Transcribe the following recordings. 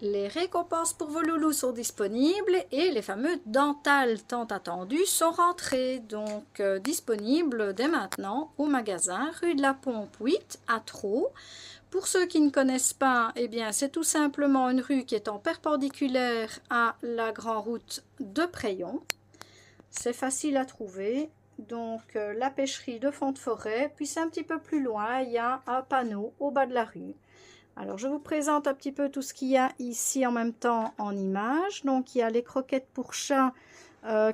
Les récompenses pour vos loulous sont disponibles et les fameux dentales tant attendus sont rentrés, donc disponibles dès maintenant au magasin rue de la Pompe 8 à Traux. Pour ceux qui ne connaissent pas, eh bien c'est tout simplement une rue qui est en perpendiculaire à la grande route de Prayon. C'est facile à trouver. Donc la pêcherie de Fond de Forêt, puis c'est un petit peu plus loin, il y a un panneau au bas de la rue. Alors, je vous présente un petit peu tout ce qu'il y a ici en même temps en image. Donc, il y a les croquettes pour chat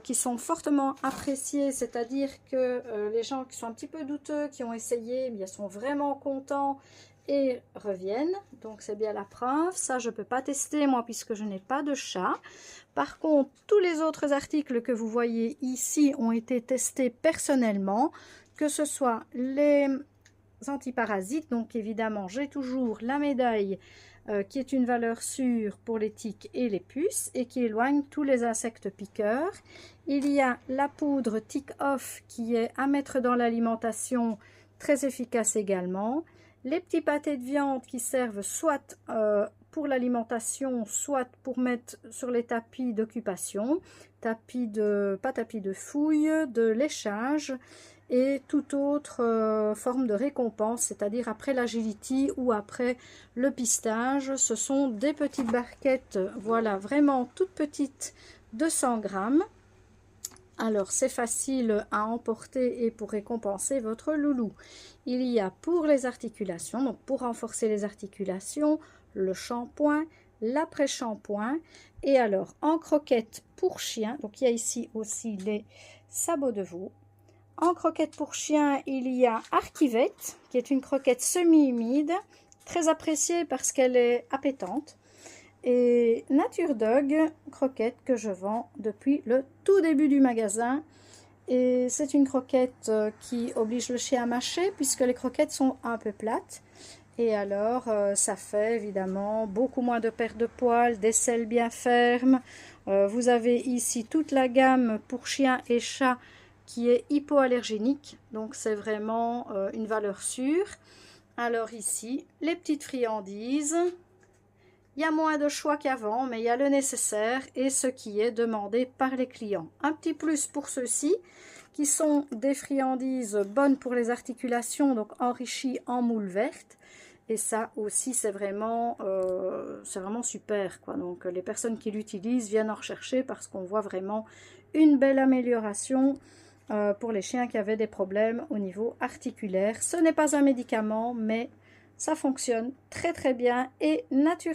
qui sont fortement appréciées, c'est-à-dire que les gens qui sont un petit peu douteux, qui ont essayé, bien, sont vraiment contents et reviennent. Donc, c'est bien la preuve. Ça, je ne peux pas tester, moi, puisque je n'ai pas de chat. Par contre, tous les autres articles que vous voyez ici ont été testés personnellement, que ce soit les antiparasites, donc évidemment j'ai toujours la médaille qui est une valeur sûre pour les tiques et les puces et qui éloigne tous les insectes piqueurs. Il y a la poudre Tick Off qui est à mettre dans l'alimentation, très efficace également. Les petits pâtés de viande qui servent soit pour l'alimentation, soit pour mettre sur les tapis d'occupation, pas tapis de fouille, de léchage, et toute autre forme de récompense, c'est-à-dire après l'agility ou après le pistage. Ce sont des petites barquettes, voilà, vraiment toutes petites, de 100 grammes. Alors, c'est facile à emporter et pour récompenser votre loulou. Il y a pour les articulations, donc pour renforcer les articulations, le shampoing, l'après-shampoing. Et alors, en croquettes pour chien, donc il y a ici aussi les sabots de veau. En croquette pour chien, il y a Archivette, qui est une croquette semi-humide, très appréciée parce qu'elle est appétante. Et Nature Dog, croquette que je vends depuis le tout début du magasin. Et c'est une croquette qui oblige le chien à mâcher, puisque les croquettes sont un peu plates. Et alors, ça fait évidemment beaucoup moins de perte de poils, des selles bien fermes. Vous avez ici toute la gamme pour chiens et chats, qui est hypoallergénique, donc c'est vraiment une valeur sûre. Alors ici, les petites friandises, il y a moins de choix qu'avant, mais il y a le nécessaire et ce qui est demandé par les clients. Un petit plus pour ceux-ci, qui sont des friandises bonnes pour les articulations, donc enrichies en moule verte. Et ça aussi, c'est vraiment super, quoi. Donc les personnes qui l'utilisent viennent en rechercher parce qu'on voit vraiment une belle amélioration pour les chiens qui avaient des problèmes au niveau articulaire. Ce n'est pas un médicament, mais ça fonctionne très très bien et naturellement.